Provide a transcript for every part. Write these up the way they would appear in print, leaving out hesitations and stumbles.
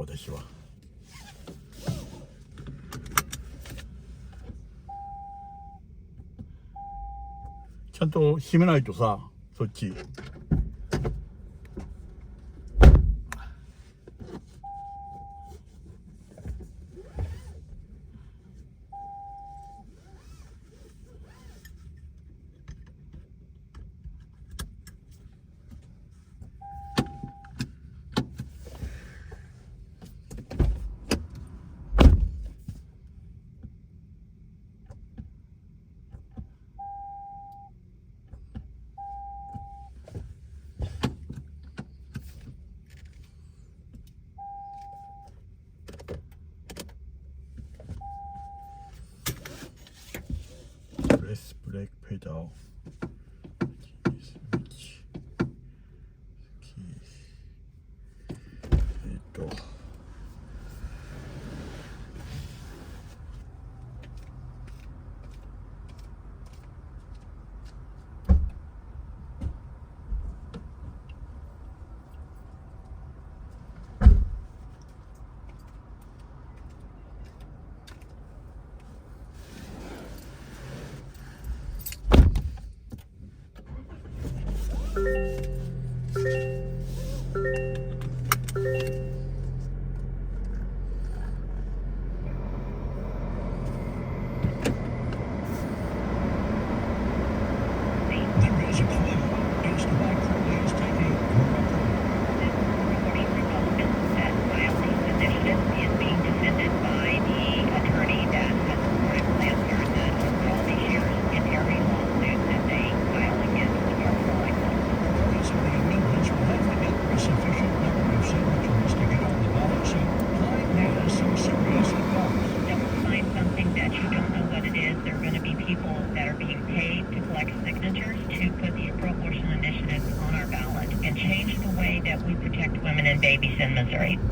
私は。ちゃんと閉めないとさ、そっち。プレスブレーキペダル。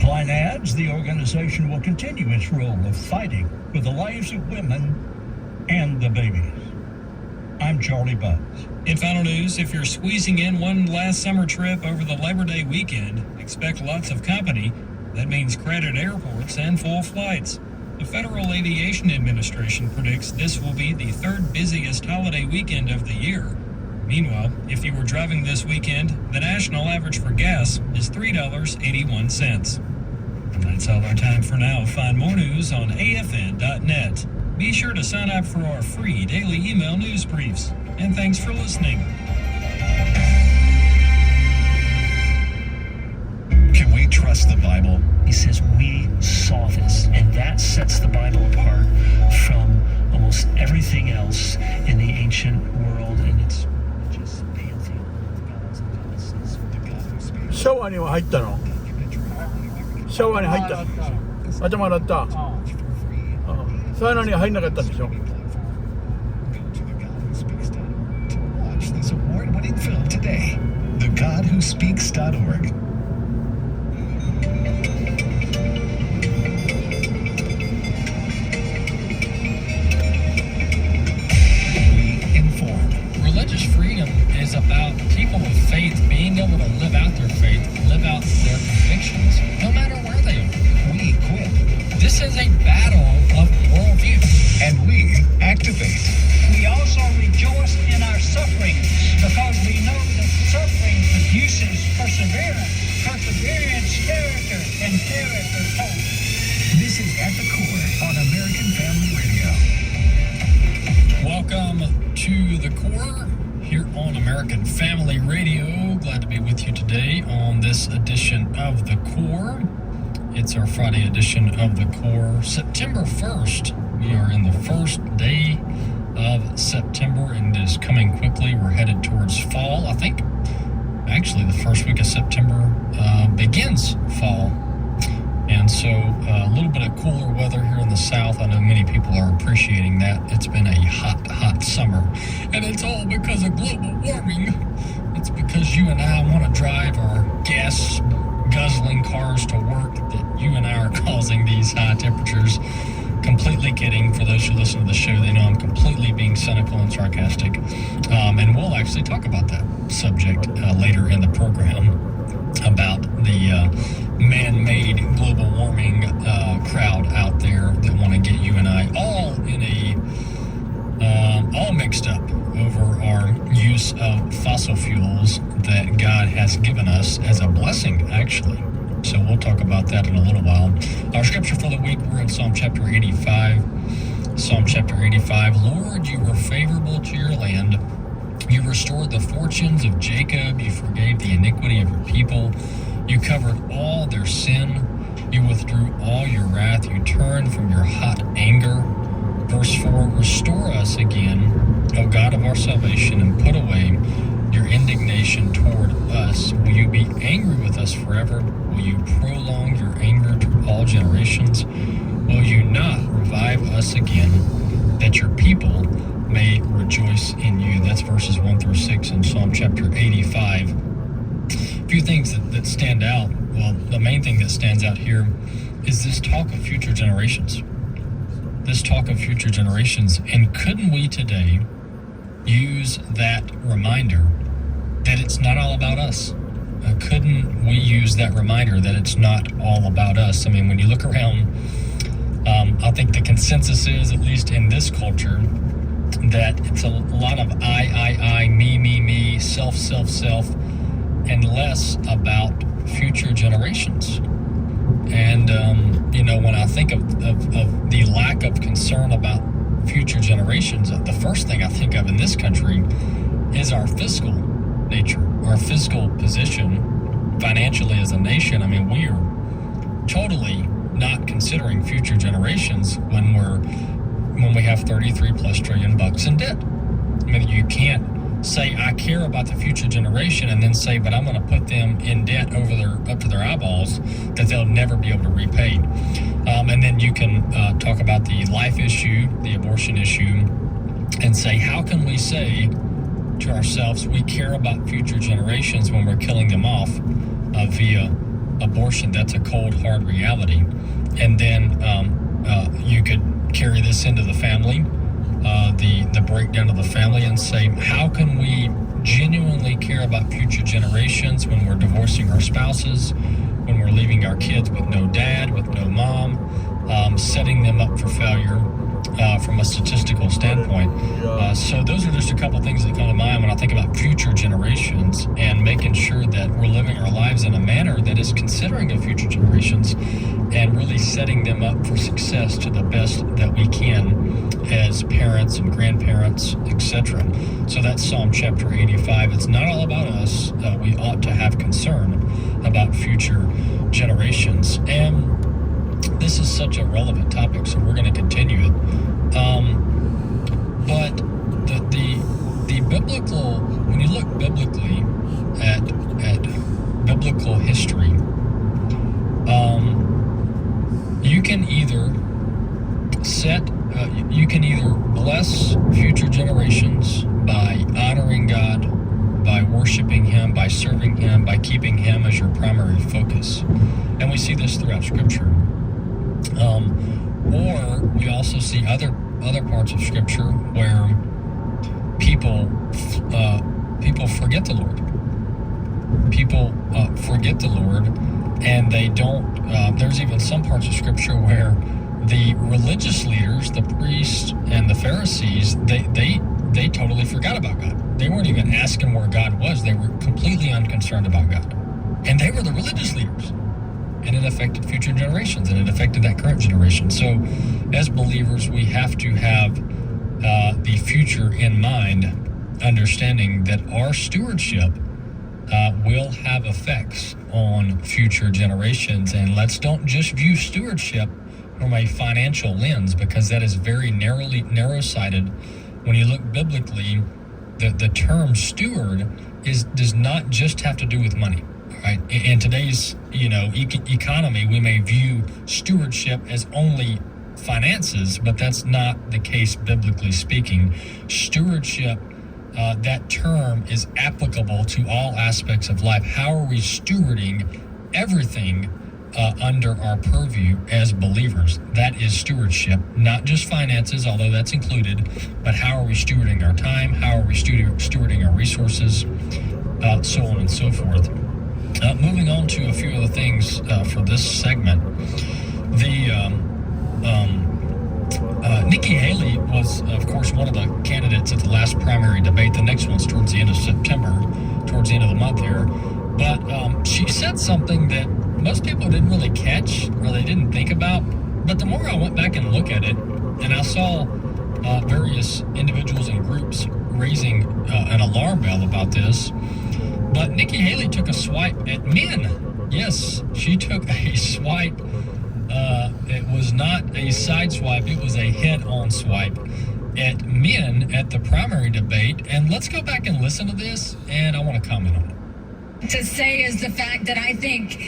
Klein adds the organization will continue its role of fighting for the lives of women and the babies. I'm Charlie Butts. In final news, if you're squeezing in one last summer trip over the Labor Day weekend, expect lots of company. That means crowded airports and full flights. The Federal Aviation Administration predicts this will be the third busiest holiday weekend of the year. Meanwhile, if you were driving this weekend, the national average for gas is $3.81. And that's all our time for now. Find more news on afn.net. Be sure to sign up for our free daily email news briefs. And thanks for listening. Can we trust the Bible? He says we saw this, and that sets the Bible apart from almost everything else in the ancient world, and it's just pantheon of gods and goddesses. シャワーには入ったの？シャワーに入った。頭洗った。サウナには入んなかったんでしょ。Watch this award-winning film today. TheGodWhoSpeaks.org. Religious freedom is about people of faith being able to live out their faith, live out their convictions, no matter where they are. We equip. This is a battle of worldview. And we activate. We also rejoice in our sufferings because we know that suffering produces perseverance, perseverance, character, and character, hope. This is At the Core on American Family Radio. Welcome to The Core here on American Family Radio. Glad to be with you today on this edition of The Core. It's our Friday edition of The Core, September 1st. We are in the first day of September, and it is coming quickly. We're headed towards fall. I think actually the first week of September begins fall. And so a little bit of cooler weather here in the south. I know many people are appreciating that. It's been a hot, hot summer. And it's all because of global warming. It's because you and I want to drive our gas guzzling cars to work that you and I are causing these high temperatures. Completely kidding. For those who listen to the show, they know I'm completely being cynical and sarcastic. And we'll actually talk about that subject later in the program, about the man-made global warming crowd out there that want to get you and I all in all mixed up over our use of fossil fuels that God has given us as a blessing, actually. So we'll talk about that in a little while. Our scripture for the week, we're in Psalm chapter 85. Psalm chapter 85, Lord, you were favorable to your land. You restored the fortunes of Jacob. You forgave the iniquity of your people. You covered all their sin. You withdrew all your wrath. You turned from your hot anger. Verse 4, restore us again, O God of our salvation, and put away your indignation toward us. Will you be angry with us forever? Will you prolong your anger to all generations? Will you not revive us again, that your people may rejoice in you? That's verses 1 through 6 in Psalm chapter 85. A few things that stand out. Well, the main thing that stands out here is this talk of future generations. This talk of future generations. And couldn't we today use that reminder that it's not all about us? Couldn't we use that reminder that it's not all about us? I mean, when you look around, I think the consensus is, at least in this culture, that it's a lot of I, me, self, and less about future generations. And, when I think of the lack of concern about future generations, the first thing I think of in this country is our fiscal nature, our fiscal position financially as a nation. I mean, we are totally not considering future generations when we have 33 plus trillion bucks in debt. I mean, you can't say I care about the future generation and then say, but I'm going to put them in debt up to their eyeballs that they'll never be able to repay. And then you can talk about the life issue, the abortion issue, and say, how can we say to ourselves we care about future generations when we're killing them off via abortion? That's a cold, hard reality. And then you could carry this into the family, the breakdown of the family, and say, how can we genuinely care about future generations when we're divorcing our spouses, when we're leaving our kids with no dad, with no mom, setting them up for failure from a statistical standpoint. So those are just a couple things that come to mind when I think about future generations and making sure that we're living our lives in a manner that is considering of future generations and really setting them up for success to the best that we can as parents and grandparents, etc. So that's Psalm chapter 85. It's not all about us. We ought to have concern about future generations. And this is such a relevant topic, so we're going to continue it. But the biblical, when you look biblically at biblical history, you can either you can either bless future generations by honoring God, by worshiping Him, by serving Him, by keeping Him as your primary focus. And we see this throughout Scripture. Or we also see other parts of Scripture where people forget the Lord. People forget the Lord, and they don't. There's even some parts of Scripture where the religious leaders, the priests and the Pharisees, they totally forgot about God. They weren't even asking where God was. They were completely unconcerned about God, and they were the religious leaders. And it affected future generations, and it affected that current generation. So as believers, we have to have the future in mind, understanding that our stewardship will have effects on future generations. And let's don't just view stewardship from a financial lens, because that is very narrow-sighted. When you look biblically, the term steward does not just have to do with money. Right? In today's, economy, we may view stewardship as only finances, but that's not the case biblically speaking. Stewardship, that term is applicable to all aspects of life. How are we stewarding everything under our purview as believers? That is stewardship, not just finances, although that's included, but how are we stewarding our time? How are we stewarding our resources? So on and so forth. Moving on to a few other things for this segment. Nikki Haley was, of course, one of the candidates at the last primary debate. The next one's towards the end of September, towards the end of the month here. But she said something that most people didn't really catch or they didn't think about. But the more I went back and looked at it, and I saw various individuals and groups raising an alarm bell about this, but Nikki Haley took a swipe at men. Yes, she took a swipe. It was not a side swipe, it was a head-on swipe at men at the primary debate. And let's go back and listen to this, and I want to comment on it. To say is the fact that I think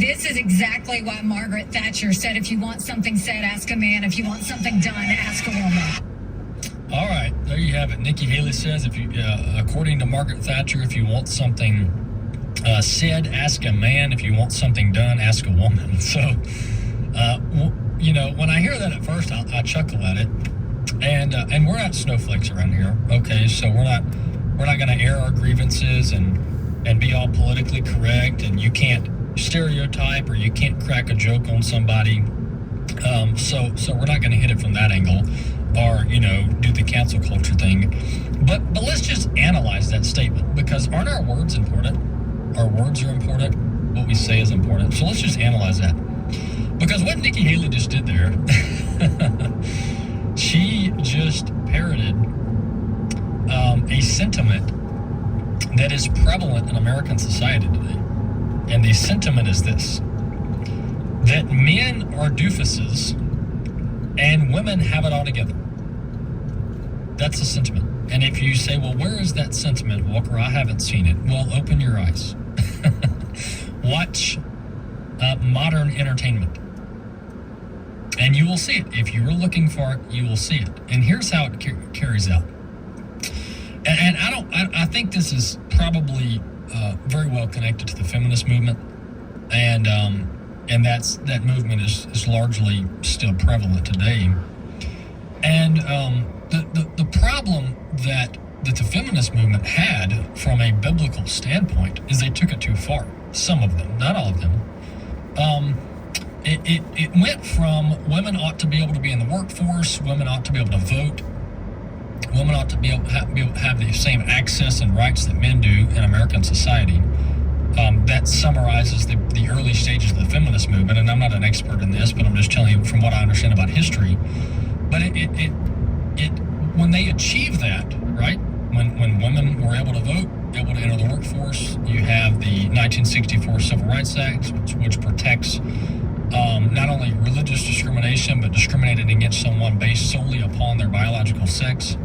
this is exactly what Margaret Thatcher said. If you want something said, ask a man. If you want something done, ask a woman. All right, there you have it. Nikki Haley says, if you, according to Margaret Thatcher, if you want something said, ask a man. If you want something done, ask a woman. So, you know, when I hear that at first, I chuckle at it. And we're not snowflakes around here. Okay, so we're not going to air our grievances and be all politically correct, and you can't stereotype or you can't crack a joke on somebody. So we're not going to hit it from that angle, or, you know, do the cancel culture thing. But let's just analyze that statement, because aren't our words important? Our words are important. What we say is important. So let's just analyze that. Because what Nikki Haley just did there, she just parroted a sentiment that is prevalent in American society today. And the sentiment is this: that men are doofuses and women have it all together. That's the sentiment. And if you say, well, where is that sentiment, Walker? I haven't seen it. Well, open your eyes. Watch modern entertainment, and you will see it. If you were looking for it, you will see it. And here's how it carries out. And I think this is probably very well connected to the feminist movement, and that movement is largely still prevalent today. And the problem that the feminist movement had from a biblical standpoint is they took it too far. Some of them, not all of them. It went from women ought to be able to be in the workforce, women ought to be able to vote, women ought to be able to have the same access and rights that men do in American society. That summarizes the early stages of the feminist movement, and I'm not an expert in this, but I'm just telling you from what I understand about history. But it when they achieved that, right? When women were able to vote, able to enter the workforce, you have the 1964 Civil Rights Act, which protects not only religious discrimination, but discriminating against someone based solely upon their biological sex.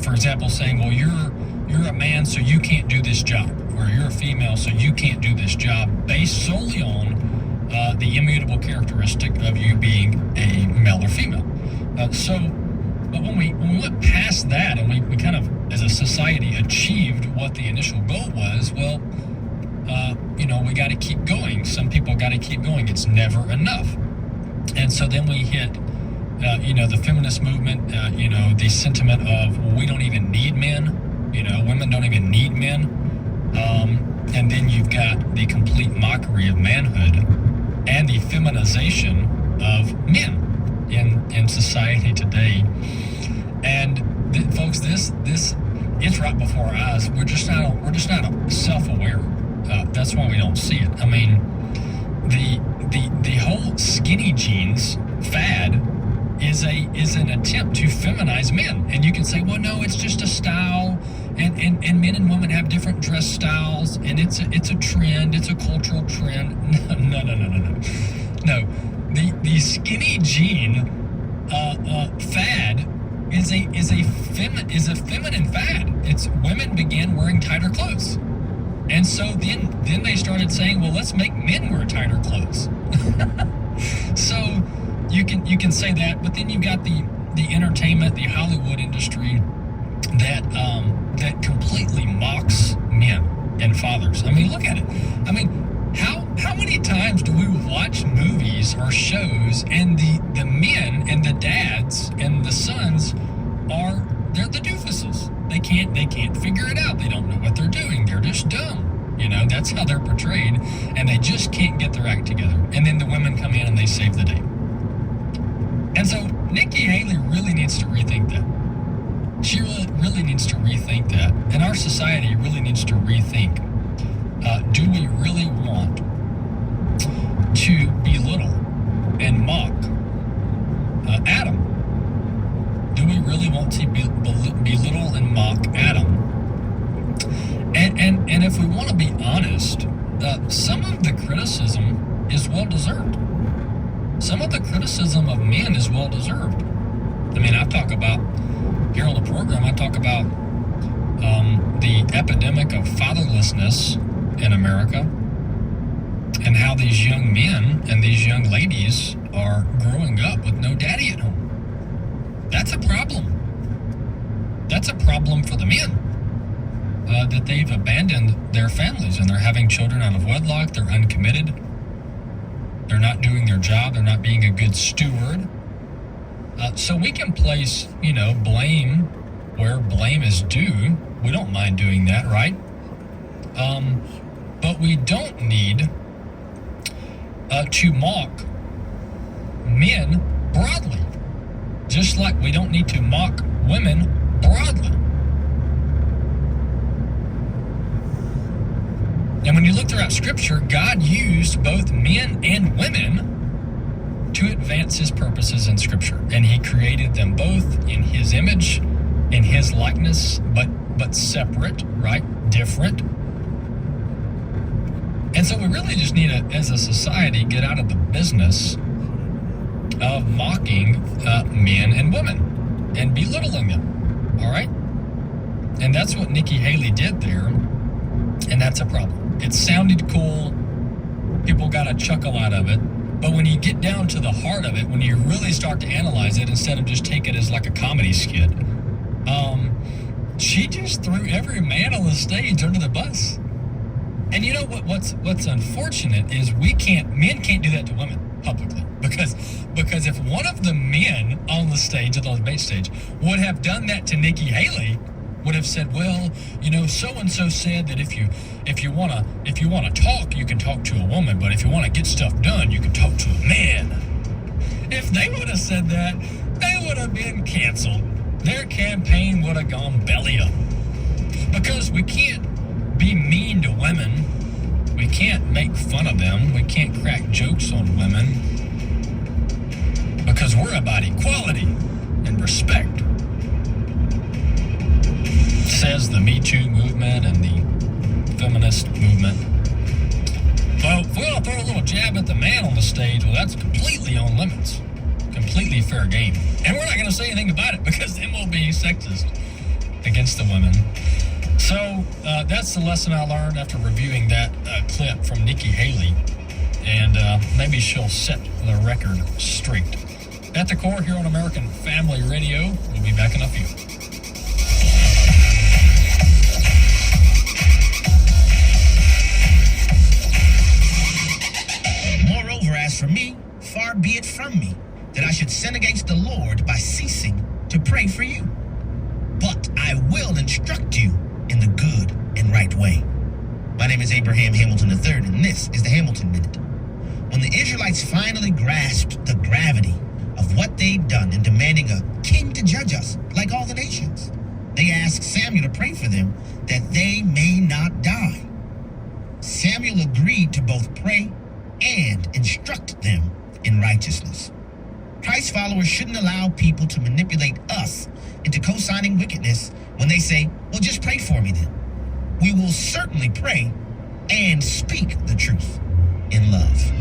For example, saying, well, you're a man, so you can't do this job, or you're a female, so you can't do this job, based solely on the immutable characteristic of you being a male or female. But when we went past that, and we kind of, as a society, achieved what the initial goal was, well, you know, we got to keep going. Some people got to keep going. It's never enough. And so then we hit, you know, the feminist movement, you know, the sentiment of, well, we don't even need men, you know, women don't even need men. And then you've got the complete mockery of manhood and the feminization of men in society today. And folks, this it's right before our eyes. We're just not self-aware. That's why we don't see it. I mean, the whole skinny jeans fad is an attempt to feminize men. And you can say, well, no, it's just a style, and men and women have different dress styles, and it's a trend, it's a cultural trend. No. The skinny jean fad is a feminine fad. It's women began wearing tighter clothes. And so then they started saying, well, let's make men wear tighter clothes. So you can say that, but then you've got the entertainment, the Hollywood industry that completely mocks men and fathers. I mean, look at it. I mean, how many times do we watch movies or shows and the men and the dads and the sons they're the doofuses. They can't figure it out. They don't know what they're doing. They're just dumb. You know, that's how they're portrayed, and they just can't get their act together. And then the women come in and they save the day. And so Nikki Haley really needs to rethink that. She really needs to rethink that. And our society really needs to rethink. Do we really want to belittle and mock Adam? Do we really want to belittle and mock Adam? And if we want to be honest, some of the criticism is well-deserved. Some of the criticism of men is well-deserved. I mean, I talk about, here on the program, I talk about the epidemic of fatherlessness in America and how these young men and these young ladies are growing up with no daddy at home. That's a problem. That's a problem for the men. That they've abandoned their families and they're having children out of wedlock. They're uncommitted. They're not doing their job. They're not being a good steward. So we can place, blame where blame is due. We don't mind doing that, right? But we don't need to mock men broadly. Just like we don't need to mock women broadly. And when you look throughout Scripture, God used both men and women to advance His purposes in Scripture. And He created them both in His image, in His likeness, but separate, right? Different. And so we really just need to, as a society, get out of the business of mocking men and women and belittling them, all right? And that's what Nikki Haley did there, and that's a problem. It sounded cool. People got a chuckle out of it. But when you get down to the heart of it, when you really start to analyze it, instead of just take it as like a comedy skit, she just threw every man on the stage under the bus. And you know what's unfortunate is men can't do that to women publicly. Because if one of the men on the stage, on the debate stage, would have done that to Nikki Haley, would have said, well, so and so said that if you wanna talk, you can talk to a woman, but if you want to get stuff done, you can talk to a man. If they would have said that, they would have been canceled. Their campaign would have gone belly up. Because we can't be mean to women. We can't make fun of them. We can't crack jokes on women. Because we're about equality and respect. Says the Me Too movement and the feminist movement. Well, if we want to throw a little jab at the man on the stage, well, that's completely on limits. Completely fair game. And we're not going to say anything about it because then we'll be sexist against the women. So that's the lesson I learned after reviewing that clip from Nikki Haley. And maybe she'll set the record straight. At the Core here on American Family Radio. We'll be back in a few. Moreover, as for me, far be it from me that I should sin against the Lord by ceasing to pray for you. But I will instruct you in the good and right way. My name is Abraham Hamilton III, and this is the Hamilton Minute. When the Israelites finally grasped the gravity of what they'd done in demanding a king to judge us, like all the nations, they asked Samuel to pray for them that they may not die. Samuel agreed to both pray and instruct them in righteousness. Christ followers shouldn't allow people to manipulate us into co-signing wickedness when they say, well, just pray for me then. We will certainly pray and speak the truth in love.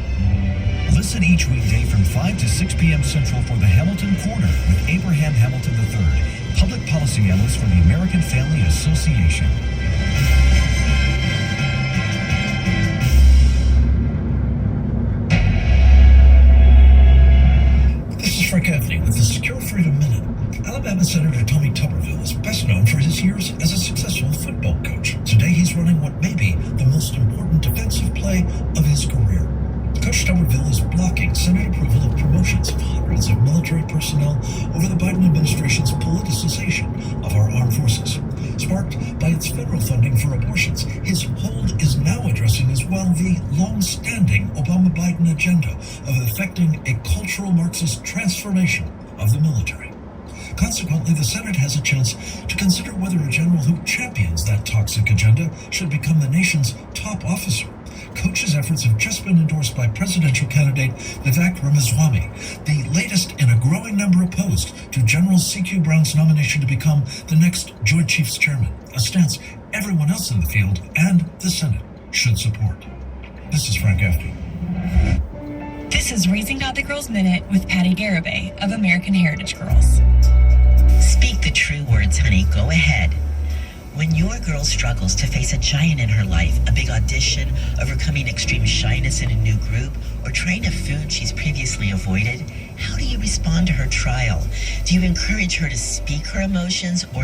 Listen each weekday from 5 to 6 p.m. Central for the Hamilton Corner with Abraham Hamilton III, public policy analyst for the American Family Association. This is Frank Anthony with the Secure Freedom Minute. Alabama Senator Tommy Tuberville is best known for his years as a successful football coach. Today he's running what may be the most important defensive play of his career. Coach Tuberville is blocking Senate approval of promotions of hundreds of military personnel over the Biden administration's politicization of our armed forces. sparked by its federal funding for abortions. His hold is now addressing as well the long-standing Obama-Biden agenda of effecting a cultural Marxist transformation of the military. Consequently, the Senate has a chance to consider whether a general who champions that toxic agenda should become the nation's top officer. Koch's efforts have just been endorsed by presidential candidate Vivek Ramaswamy, the latest in a growing number opposed to General C.Q. Brown's nomination to become the next Joint Chiefs Chairman, a stance everyone else in the field and the Senate should support. This is Frank Afton. This is Raising Godly Girls Minute with Patty Garibay of American Heritage Girls. Speak the true words, honey. Go ahead. When your girl struggles to face a giant in her life, a big audition, overcoming extreme shyness in a new group, or trying a food she's previously avoided, how do you respond to her trial? Do you encourage her to speak her emotions, or